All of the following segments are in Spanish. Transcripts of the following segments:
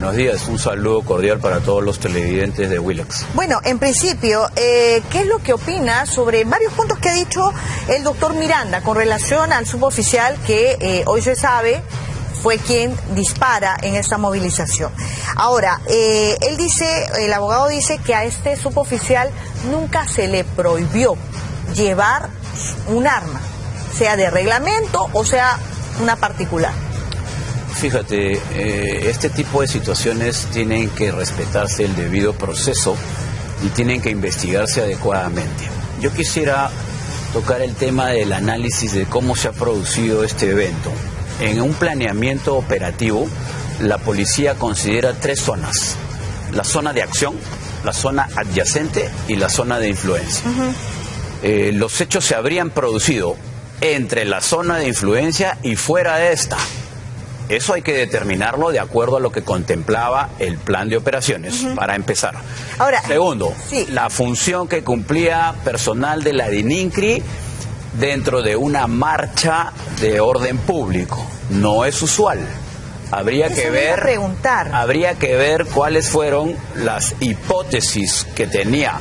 buenos días. Un saludo cordial para todos los televidentes de Willax. Bueno, en principio, ¿qué es lo que opina sobre varios puntos que ha dicho el doctor Miranda con relación al suboficial que hoy se sabe fue quien dispara en esta movilización? Ahora, él dice, el abogado dice que a este suboficial nunca se le prohibió llevar un arma, sea de reglamento o sea una particular. Fíjate, este tipo de situaciones tienen que respetarse el debido proceso y tienen que investigarse adecuadamente. Yo quisiera tocar el tema del análisis de cómo se ha producido este evento. En un planeamiento operativo, la policía considera 3 zonas: la zona de acción, la zona adyacente y la zona de influencia. Los hechos se habrían producido entre la zona de influencia y fuera de esta. Eso hay que determinarlo de acuerdo a lo que contemplaba el plan de operaciones, para empezar. Ahora, segundo, sí, la función que cumplía personal de la DININCRI dentro de una marcha de orden público. No es usual. Habría que ver cuáles fueron las hipótesis que tenía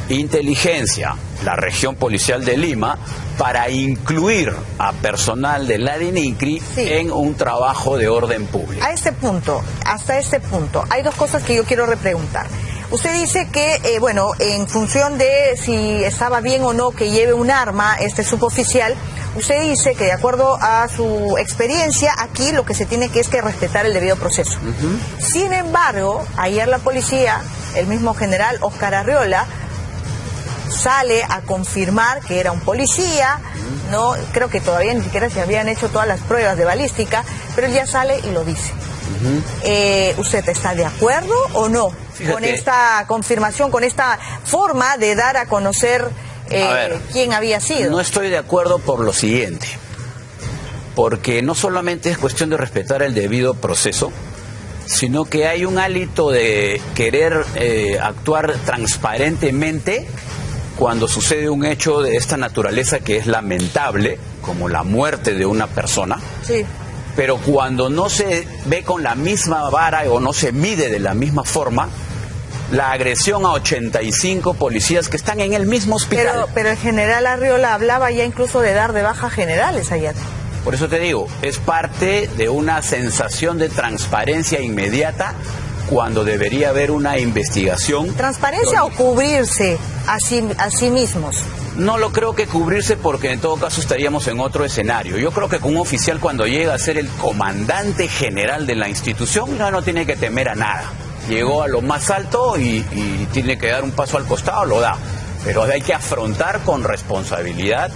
inteligencia, la región policial de Lima, para incluir a personal de la DININCRI en un trabajo de orden público. Hasta este punto, hay 2 cosas que yo quiero repreguntar. Usted dice que, bueno, en función de si estaba bien o no que lleve un arma este suboficial, usted dice que de acuerdo a su experiencia, aquí lo que se tiene que es que respetar el debido proceso. Sin embargo, ayer la policía, el mismo general Oscar Arriola, sale a confirmar que era un policía, no creo que todavía ni siquiera se habían hecho todas las pruebas de balística, pero él ya sale y lo dice. ¿Usted está de acuerdo o no con esta confirmación, con esta forma de dar a conocer quién había sido? No estoy de acuerdo por lo siguiente, porque no solamente es cuestión de respetar el debido proceso, sino que hay un hálito de querer actuar transparentemente cuando sucede un hecho de esta naturaleza que es lamentable, como la muerte de una persona. Sí. Pero cuando no se ve con la misma vara o no se mide de la misma forma la agresión a 85 policías que están en el mismo hospital. Pero el general Arriola hablaba ya incluso de dar de baja generales ayer. Por eso te digo, es parte de una sensación de transparencia inmediata cuando debería haber una investigación. ¿Transparencia o cubrirse a sí mismos? No lo creo que cubrirse, porque en todo caso estaríamos en otro escenario. Yo creo que con un oficial, cuando llega a ser el comandante general de la institución, no tiene que temer a nada. Llegó a lo más alto y tiene que dar un paso al costado, lo da. Pero hay que afrontar con responsabilidad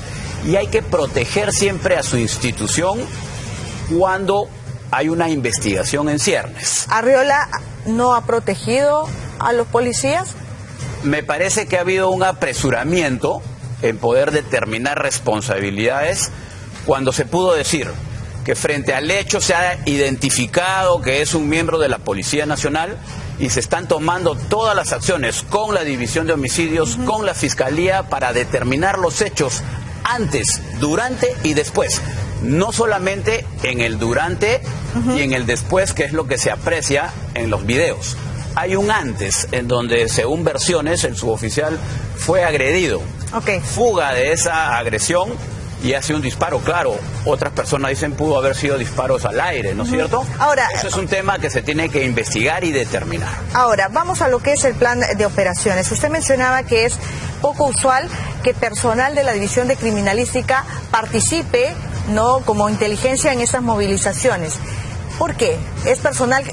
y hay que proteger siempre a su institución cuando hay una investigación en ciernes. ¿Arriola no ha protegido a los policías? Me parece que ha habido un apresuramiento en poder determinar responsabilidades cuando se pudo decir que frente al hecho se ha identificado que es un miembro de la Policía Nacional y se están tomando todas las acciones con la División de Homicidios, con la Fiscalía, para determinar los hechos antes, durante y después. No solamente en el durante y en el después, que es lo que se aprecia en los videos. Hay un antes, en donde, según versiones, el suboficial fue agredido. Fuga de esa agresión y hace un disparo. Claro, otras personas dicen pudo haber sido disparos al aire, ¿no es cierto? Ahora, eso es un tema que se tiene que investigar y determinar. Ahora, vamos a lo que es el plan de operaciones. Usted mencionaba que es poco usual que personal de la División de Criminalística participe, ¿no?, como inteligencia en esas movilizaciones. ¿Por qué? ¿Es personal,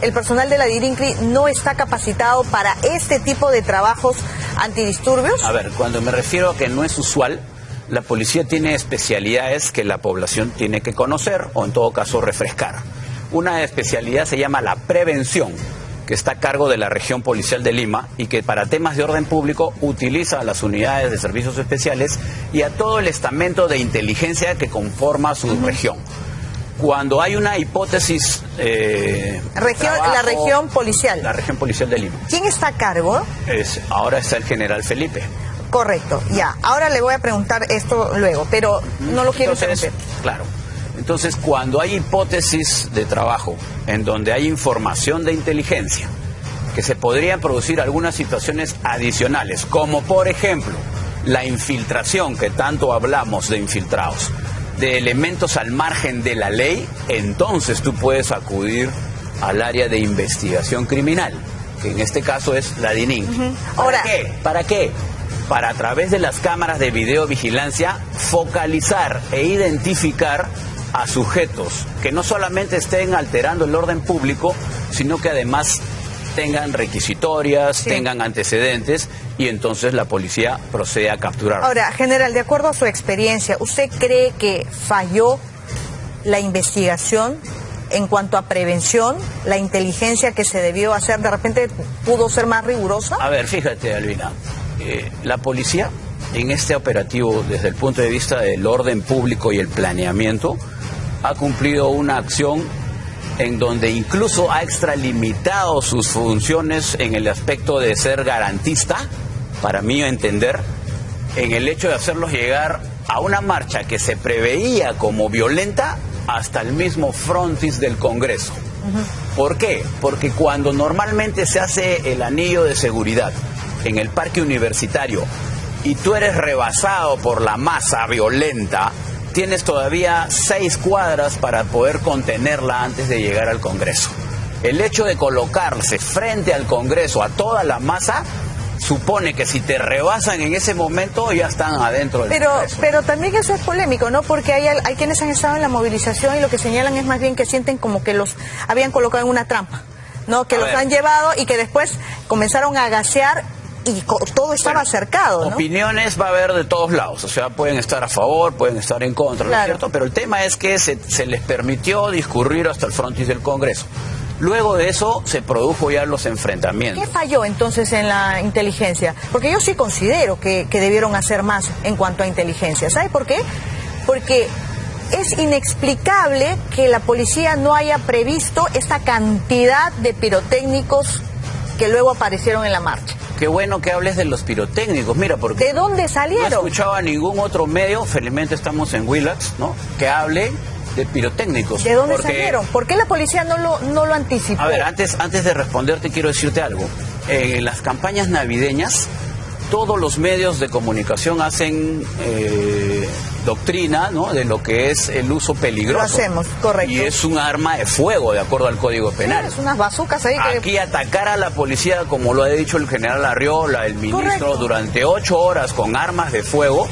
el personal de la DININCRI no está capacitado para este tipo de trabajos antidisturbios? A ver, cuando me refiero a que no es usual, la policía tiene especialidades que la población tiene que conocer o en todo caso refrescar. Una especialidad se llama la prevención, que está a cargo de la región policial de Lima y que para temas de orden público utiliza a las unidades de servicios especiales y a todo el estamento de inteligencia que conforma su región. Cuando hay una hipótesis... la región policial. La región policial de Lima. ¿Quién está a cargo? Ahora está el general Felipe. Correcto, ya. Ahora le voy a preguntar esto luego, pero no lo quiero interrumpir. Claro. Entonces, cuando hay hipótesis de trabajo, en donde hay información de inteligencia, que se podrían producir algunas situaciones adicionales, como por ejemplo, la infiltración, que tanto hablamos de infiltrados, de elementos al margen de la ley, entonces tú puedes acudir al área de investigación criminal, que en este caso es la DININ. ¿Para qué? ¿Para qué? Para, a través de las cámaras de videovigilancia, focalizar e identificar a sujetos que no solamente estén alterando el orden público, sino que además tengan requisitorias, tengan antecedentes, y entonces la policía procede a capturar. Ahora, general, de acuerdo a su experiencia, ¿usted cree que falló la investigación en cuanto a prevención? ¿La inteligencia que se debió hacer de repente pudo ser más rigurosa? A ver, fíjate, Albina, la policía en este operativo, desde el punto de vista del orden público y el planeamiento, ha cumplido una acción en donde incluso ha extralimitado sus funciones en el aspecto de ser garantista, para mí entender, en el hecho de hacerlos llegar a una marcha que se preveía como violenta hasta el mismo frontis del Congreso. ¿Por qué? Porque cuando normalmente se hace el anillo de seguridad en el parque universitario y tú eres rebasado por la masa violenta, tienes todavía 6 cuadras para poder contenerla antes de llegar al Congreso. El hecho de colocarse frente al Congreso a toda la masa supone que si te rebasan en ese momento ya están adentro del Congreso. Pero también eso es polémico, ¿no? Porque hay quienes han estado en la movilización y lo que señalan es más bien que sienten como que los habían colocado en una trampa, ¿no? Que los han llevado y que después comenzaron a gasear y todo estaba cercado, ¿no? Opiniones va a haber de todos lados, o sea, pueden estar a favor, pueden estar en contra, ¿no es cierto? Pero el tema es que se les permitió discurrir hasta el frontis del Congreso. Luego de eso se produjo ya los enfrentamientos. ¿Qué falló entonces en la inteligencia? Porque yo sí considero que debieron hacer más en cuanto a inteligencia. ¿Sabe por qué? Porque es inexplicable que la policía no haya previsto esta cantidad de pirotécnicos que luego aparecieron en la marcha. Qué bueno que hables de los pirotécnicos, mira, porque... ¿De dónde salieron? No he escuchado a ningún otro medio, felizmente estamos en Willax, ¿no?, que hable de pirotécnicos. ¿De dónde salieron? ¿Por qué la policía no lo anticipó? A ver, antes de responderte quiero decirte algo. En las campañas navideñas, todos los medios de comunicación hacen doctrina, ¿no?, de lo que es el uso peligroso. Lo hacemos, correcto. Y es un arma de fuego, de acuerdo al Código Penal. Sí, es unas bazucas ahí que... Aquí atacar a la policía, como lo ha dicho el general Arriola, el ministro, durante 8 horas con armas de fuego,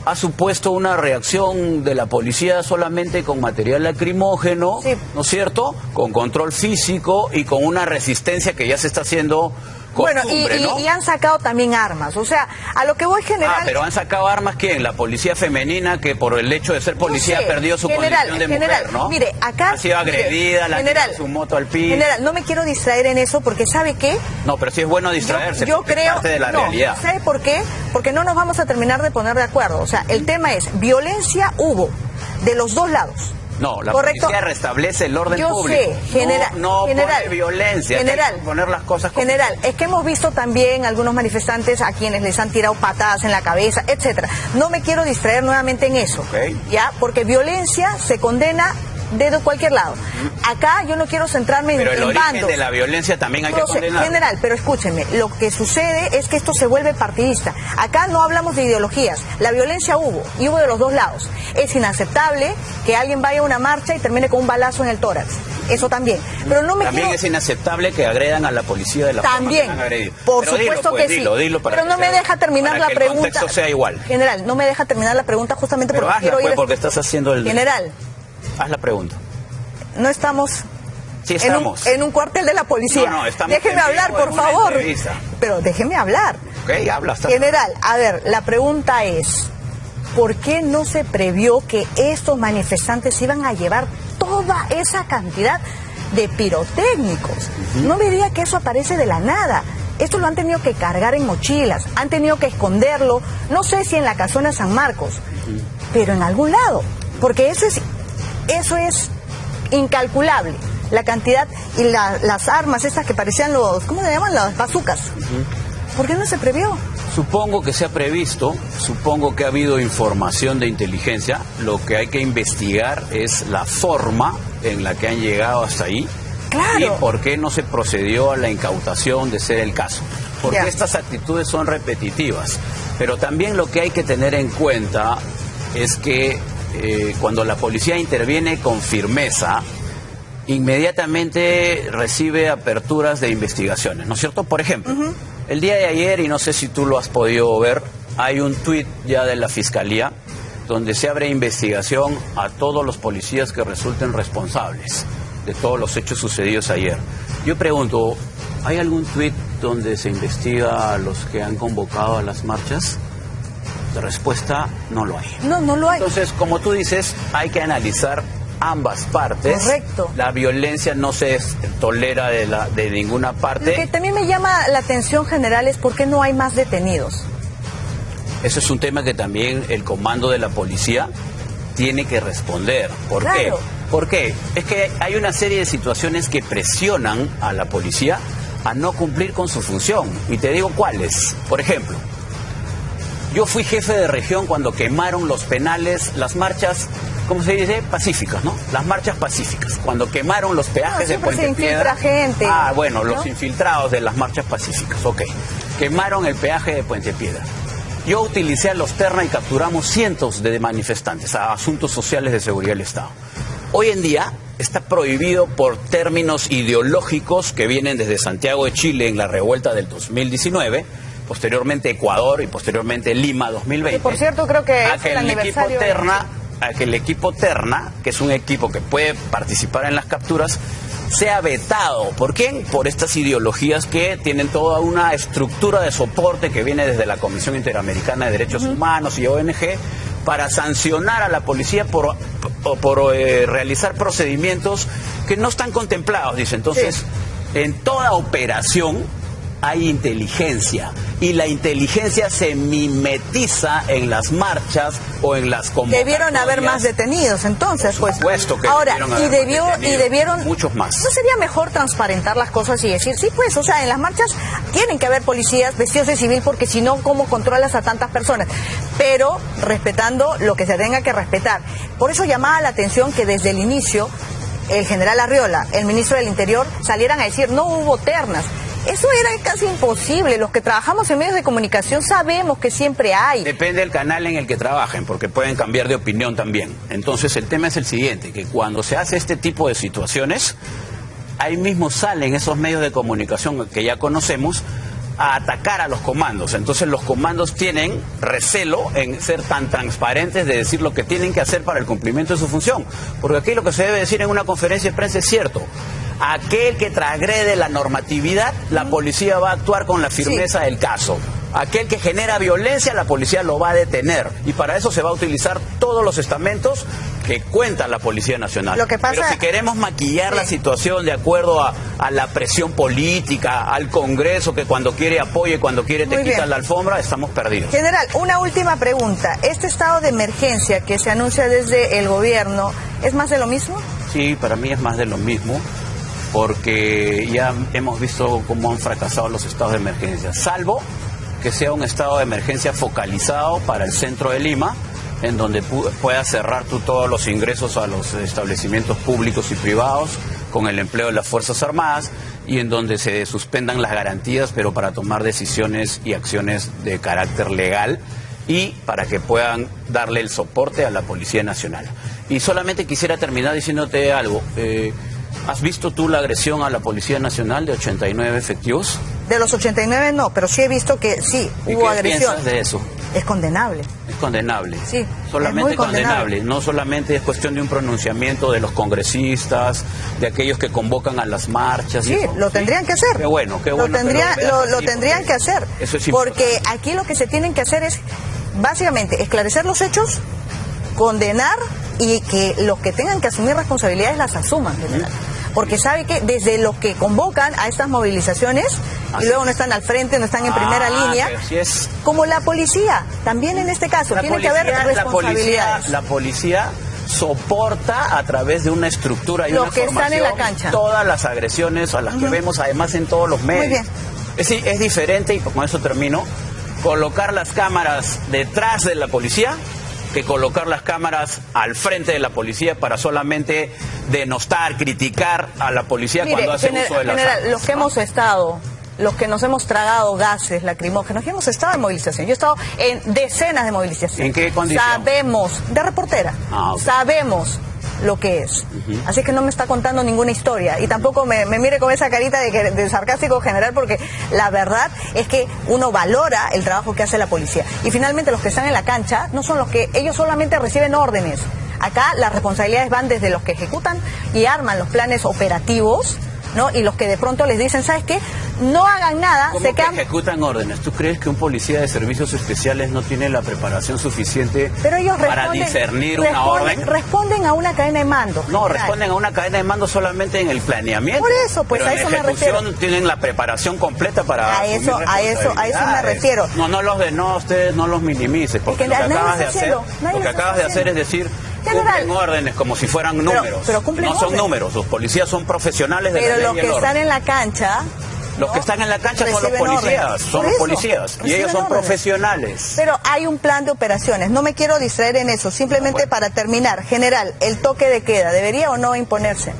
ha supuesto una reacción de la policía solamente con material lacrimógeno, ¿no es cierto?, con control físico y con una resistencia que ya se está haciendo costumbre, ¿no? Y han sacado también armas, o sea, a lo que voy general... Ah, pero han sacado armas, ¿quién? La policía femenina, que por el hecho de ser policía perdió su condición de mujer, ¿no? Mire, acá... Ha sido agredida, la tiró su moto al piso. General, no me quiero distraer en eso porque ¿sabe qué? No, pero sí es bueno distraerse, yo creo, es parte de la realidad. ¿Sabe por qué? Porque no nos vamos a terminar de poner de acuerdo, o sea, el tema es, violencia hubo de los dos lados. No, la policía restablece el orden público. Yo sé, general. No pone violencia, general, hay que poner las cosas como... General, es que hemos visto también algunos manifestantes a quienes les han tirado patadas en la cabeza, etcétera. No me quiero distraer nuevamente en eso, ¿ya? Porque violencia se condena de cualquier lado. Acá yo no quiero centrarme en bandos. Pero el origen de la violencia también hay que condenar. General, pero escúcheme, lo que sucede es que esto se vuelve partidista. Acá no hablamos de ideologías. La violencia hubo, y hubo de los dos lados. Es inaceptable que alguien vaya a una marcha y termine con un balazo en el tórax. Eso también. Pero no me también es inaceptable que agredan a la policía de la forma que han agredido. Por supuesto que sí. Dilo pero no me deja terminar la pregunta. Que el contexto sea igual. General, no me deja terminar la pregunta justamente porque quiero ir... porque estás haciendo el... General. Haz la pregunta. No estamos... Sí, estamos. En un cuartel de la policía. No, estamos. Déjeme hablar, por favor. Pero déjeme hablar. Ok, habla. General, a ver, la pregunta es, ¿por qué no se previó que estos manifestantes iban a llevar toda esa cantidad de pirotécnicos? No me diga que eso aparece de la nada. Esto lo han tenido que cargar en mochilas, han tenido que esconderlo, no sé si en la casona San Marcos, pero en algún lado, porque eso es incalculable, la cantidad y las armas estas que parecían ¿cómo se llaman? Las bazucas. ¿Por qué no se previó? Supongo que se ha previsto, supongo que ha habido información de inteligencia. Lo que hay que investigar es la forma en la que han llegado hasta ahí. Claro. Y por qué no se procedió a la incautación de ser el caso. Porque estas actitudes son repetitivas. Pero también lo que hay que tener en cuenta es que cuando la policía interviene con firmeza, inmediatamente recibe aperturas de investigaciones, ¿no es cierto? Por ejemplo, el día de ayer, y no sé si tú lo has podido ver, hay un tuit ya de la Fiscalía donde se abre investigación a todos los policías que resulten responsables de todos los hechos sucedidos ayer. Yo pregunto, ¿hay algún tuit donde se investiga a los que han convocado a las marchas? De respuesta, no lo hay. No lo hay. Entonces, como tú dices, hay que analizar ambas partes. Correcto. La violencia no se tolera de ninguna parte. Lo que también me llama la atención general es por qué no hay más detenidos. Eso es un tema que también el comando de la policía tiene que responder. ¿Por qué? ¿Por qué? Es que hay una serie de situaciones que presionan a la policía a no cumplir con su función. Y te digo cuáles. Por ejemplo, yo fui jefe de región cuando quemaron los penales, las marchas, ¿cómo se dice? Pacíficas, ¿no? Las marchas pacíficas. Cuando quemaron los peajes de Puente Piedra. Gente, bueno, los infiltrados de las marchas pacíficas, ok. Quemaron el peaje de Puente Piedra. Yo utilicé a los Terna y capturamos cientos de manifestantes a asuntos sociales de seguridad del Estado. Hoy en día está prohibido por términos ideológicos que vienen desde Santiago de Chile en la revuelta del 2019, posteriormente Ecuador y posteriormente Lima 2020. Que por cierto creo que es el aniversario. A que el equipo Terna, que es un equipo que puede participar en las capturas, sea vetado. ¿Por qué? Por estas ideologías que tienen toda una estructura de soporte que viene desde la Comisión Interamericana de Derechos Humanos y ONG para sancionar a la policía por realizar procedimientos que no están contemplados, dice. Entonces, en toda operación hay inteligencia y la inteligencia se mimetiza en las marchas o en las convocatorias. Debieron haber más detenidos entonces, por supuesto que ahora debieron muchos más. ¿No sería mejor transparentar las cosas y decir, sí, pues, o sea, en las marchas tienen que haber policías vestidos de civil porque si no, ¿cómo controlas a tantas personas? Pero respetando lo que se tenga que respetar. Por eso llamaba la atención que desde el inicio el general Arriola, el ministro del Interior, salieran a decir no hubo ternas. Eso era casi imposible. Los que trabajamos en medios de comunicación sabemos que siempre hay. Depende del canal en el que trabajen, porque pueden cambiar de opinión también. Entonces el tema es el siguiente, que cuando se hace este tipo de situaciones, ahí mismo salen esos medios de comunicación que ya conocemos a atacar a los comandos. Entonces los comandos tienen recelo en ser tan transparentes de decir lo que tienen que hacer para el cumplimiento de su función. Porque aquí lo que se debe decir en una conferencia de prensa es cierto. Aquel que transgrede la normatividad, la policía va a actuar con la firmeza del caso. Aquel que genera violencia, la policía lo va a detener. Y para eso se va a utilizar todos los estamentos que cuenta la Policía Nacional. Lo que pasa... Pero si queremos maquillar la situación de acuerdo a la presión política, al Congreso que cuando quiere apoya y cuando quiere te quita la alfombra, estamos perdidos. General, una última pregunta. ¿Este estado de emergencia que se anuncia desde el gobierno es más de lo mismo? Sí, para mí es más de lo mismo, porque ya hemos visto cómo han fracasado los estados de emergencia, salvo que sea un estado de emergencia focalizado para el centro de Lima, en donde puedas cerrar tú todos los ingresos a los establecimientos públicos y privados con el empleo de las Fuerzas Armadas y en donde se suspendan las garantías, pero para tomar decisiones y acciones de carácter legal y para que puedan darle el soporte a la Policía Nacional. Y solamente quisiera terminar diciéndote algo. ¿Has visto tú la agresión a la Policía Nacional de 89 efectivos? De los 89 no, pero sí he visto que sí, hubo agresión. ¿Qué piensas de eso? Es condenable. Es condenable. Sí, solamente es muy condenable. No solamente es cuestión de un pronunciamiento de los congresistas, de aquellos que convocan a las marchas. Sí, lo tendrían que hacer. Qué bueno, qué bueno. Lo tendrían que hacer. Eso es porque aquí lo que se tienen que hacer es, básicamente, esclarecer los hechos, condenar y que los que tengan que asumir responsabilidades las asuman, general. Porque sabe que desde los que convocan a estas movilizaciones y luego no están al frente, no están en primera línea, como la policía, también en este caso, tiene que haber responsabilidades. La policía soporta a través de una estructura y los una que formación están en la cancha todas las agresiones a las que vemos además en todos los medios. Muy bien. Es diferente, y con eso termino, colocar las cámaras detrás de la policía que colocar las cámaras al frente de la policía para solamente denostar, criticar a la policía. Mire, cuando hace uso de las armas. Los que hemos estado, los que nos hemos tragado gases lacrimógenos, hemos estado en movilización. Yo he estado en decenas de movilizaciones. ¿En qué condición? Sabemos, de reportera, okay. Sabemos lo que es. Así que no me está contando ninguna historia. Y tampoco me mire con esa carita de sarcástico general, porque la verdad es que uno valora el trabajo que hace la policía. Y finalmente los que están en la cancha no son los que... Ellos solamente reciben órdenes. Acá las responsabilidades van desde los que ejecutan y arman los planes operativos, ¿no? Y los que de pronto les dicen, ¿sabes qué? No hagan nada, ¿Cómo se quedan... que ejecutan órdenes? ¿Tú crees que un policía de servicios especiales no tiene la preparación suficiente para discernir una orden? Responden a una cadena de mando. No, responden a una cadena de mando solamente en el planeamiento. Por eso, pues pero a eso me refiero. En ejecución tienen la preparación completa para a eso me refiero. No, ustedes no los minimices, porque lo que acabas de hacer es decir... Cumplen órdenes como si fueran números. Pero no son números, los policías son profesionales de la ley y el orden. Pero los que están en la cancha... Los que están en la cancha son los policías, y ellos son profesionales. Pero hay un plan de operaciones, no me quiero distraer en eso, simplemente para terminar. General, ¿el toque de queda debería o no imponerse?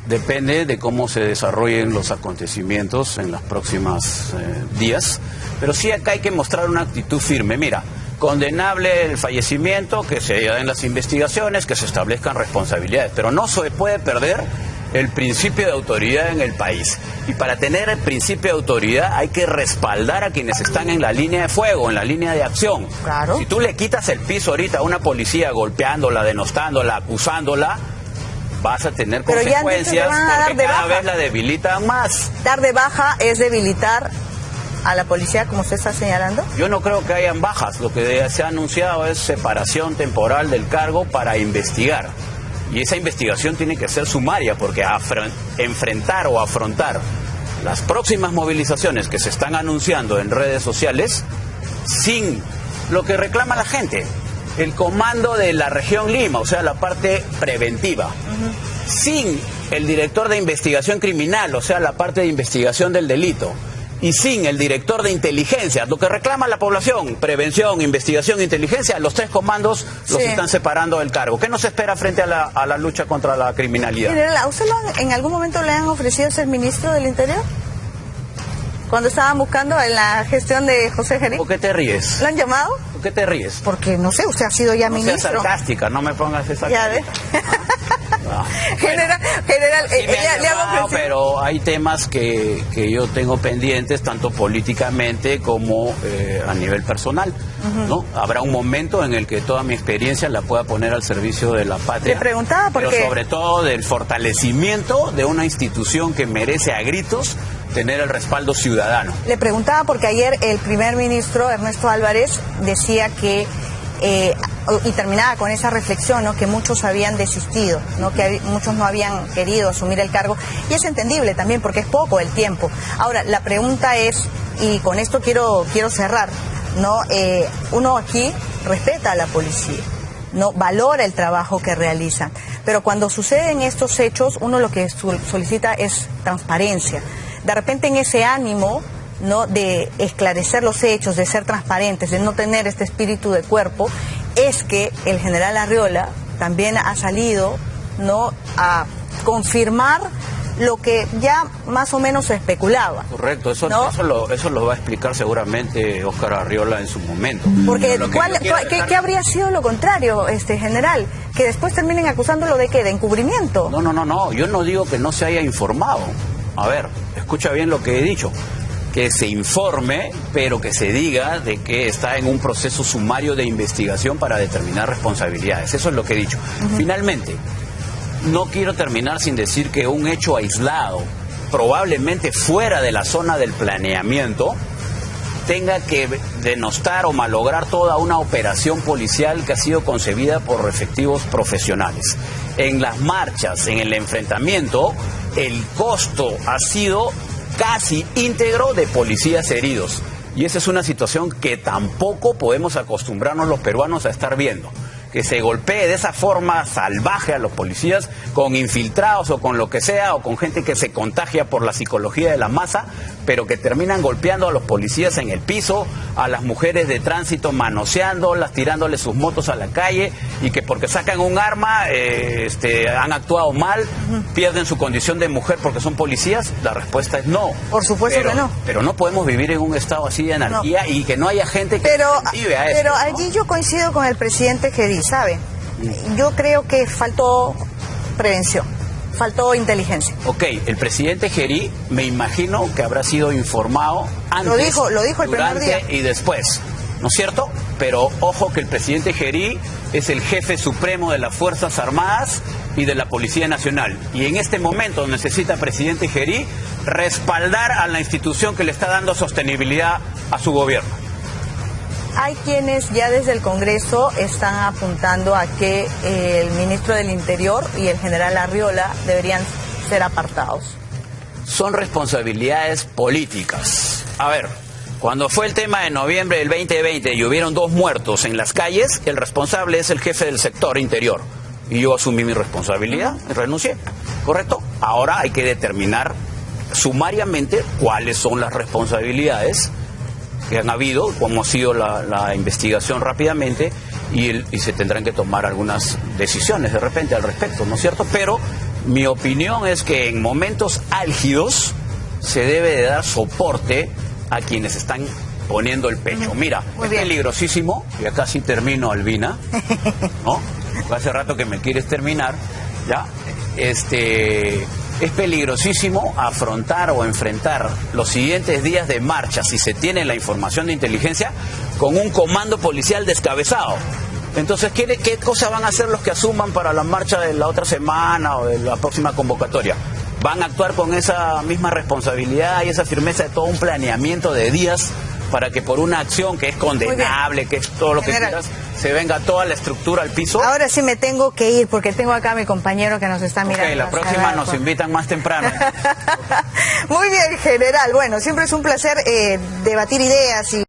Depende de cómo se desarrollen los acontecimientos en los próximos días, pero sí acá hay que mostrar una actitud firme. Mira, condenable el fallecimiento, que se den las investigaciones, que se establezcan responsabilidades, pero no se puede perder el principio de autoridad en el país. Y para tener el principio de autoridad hay que respaldar a quienes están en la línea de fuego, en la línea de acción. Claro. Si tú le quitas el piso ahorita a una policía golpeándola, denostándola, acusándola, vas a tener consecuencias porque cada vez la debilitan más. Dar de baja es debilitar a la policía, como usted está señalando. Yo no creo que hayan bajas. Lo que se ha anunciado es separación temporal del cargo para investigar. Y esa investigación tiene que ser sumaria, porque enfrentar o afrontar las próximas movilizaciones que se están anunciando en redes sociales sin lo que reclama la gente, el comando de la región Lima, o sea, la parte preventiva, sin el director de investigación criminal, o sea, la parte de investigación del delito, y sin el director de inteligencia, lo que reclama la población, prevención, investigación, inteligencia, los tres comandos los están separando del cargo. ¿Qué nos espera frente a la lucha contra la criminalidad? General, ¿usted en algún momento le han ofrecido ser ministro del Interior? Cuando estaban buscando en la gestión de José Gerí. ¿Por qué te ríes? ¿Lo han llamado? ¿Por qué te ríes? Porque, no sé, usted ha sido ya ministro. No seas sarcástica, no me pongas esa... Ya ves. No. General, sí le hago, pero hay temas que yo tengo pendientes, tanto políticamente como a nivel personal, ¿no? Habrá un momento en el que toda mi experiencia la pueda poner al servicio de la patria. Le preguntaba porque... Pero sobre todo del fortalecimiento de una institución que merece a gritos tener el respaldo ciudadano. Le preguntaba porque ayer el primer ministro Ernesto Álvarez decía que y terminaba con esa reflexión, ¿no? Que muchos habían desistido, ¿no? Que muchos no habían querido asumir el cargo, y es entendible también porque es poco el tiempo. Ahora, la pregunta es, y con esto quiero cerrar, ¿no? Uno aquí respeta a la policía, no valora el trabajo que realizan, pero cuando suceden estos hechos, uno lo que solicita es transparencia. De repente, en ese ánimo, ¿no? De esclarecer los hechos, de ser transparentes, de no tener este espíritu de cuerpo, es que el general Arriola también ha salido, ¿no? A confirmar lo que ya más o menos se especulaba. Correcto, eso lo va a explicar seguramente Óscar Arriola en su momento. Porque ¿qué habría sido lo contrario, general? Que después terminen acusándolo de ¿qué? ¿De encubrimiento? No, yo no digo que no se haya informado. A ver, escucha bien lo que he dicho. Que se informe, pero que se diga de que está en un proceso sumario de investigación para determinar responsabilidades. Eso es lo que he dicho. Finalmente, no quiero terminar sin decir que un hecho aislado, probablemente fuera de la zona del planeamiento, tenga que denostar o malograr toda una operación policial que ha sido concebida por efectivos profesionales. En las marchas, en el enfrentamiento, el costo ha sido casi íntegro de policías heridos. Y esa es una situación que tampoco podemos acostumbrarnos los peruanos a estar viendo. que se golpee de esa forma salvaje a los policías, con infiltrados o con lo que sea, o con gente que se contagia por la psicología de la masa, pero que terminan golpeando a los policías en el piso, a las mujeres de tránsito manoseándolas, tirándoles sus motos a la calle, y que porque sacan un arma han actuado mal, pierden su condición de mujer porque son policías. La respuesta es no. Por supuesto que no. Pero no podemos vivir en un estado así de anarquía y que no haya gente que vive a eso. Pero allí yo coincido con el presidente Geri, ¿sabe? Yo creo que faltó prevención, faltó inteligencia. Ok, el presidente Geri me imagino que habrá sido informado antes, lo dijo el primer día y después, ¿no es cierto? Pero ojo que el presidente Geri es el jefe supremo de las Fuerzas Armadas y de la Policía Nacional. Y en este momento necesita, presidente Geri, respaldar a la institución que le está dando sostenibilidad a su gobierno. Hay quienes ya desde el Congreso están apuntando a que el ministro del Interior y el general Arriola deberían ser apartados. Son responsabilidades políticas. A ver, cuando fue el tema de noviembre del 2020 y hubieron 2 muertos en las calles, el responsable es el jefe del sector interior. Y yo asumí mi responsabilidad y renuncié. ¿Correcto? Ahora hay que determinar sumariamente cuáles son las responsabilidades que han habido, cómo ha sido la investigación rápidamente, y se tendrán que tomar algunas decisiones de repente al respecto, ¿no es cierto? Pero mi opinión es que en momentos álgidos se debe de dar soporte a quienes están poniendo el pecho. Mira, es peligrosísimo, y acá sí termino, Albina, ¿no? Hace rato que me quieres terminar, ¿ya? Es peligrosísimo afrontar o enfrentar los siguientes días de marcha, si se tiene la información de inteligencia, con un comando policial descabezado. Entonces, ¿qué cosas van a hacer los que asuman para la marcha de la otra semana o de la próxima convocatoria? ¿Van a actuar con esa misma responsabilidad y esa firmeza de todo un planeamiento de días para que por una acción que es condenable, que es todo lo que quieras, se venga toda la estructura al piso? Ahora sí me tengo que ir porque tengo acá a mi compañero que nos está mirando. La próxima nos invitan más temprano. Muy bien, general. Bueno, siempre es un placer debatir ideas y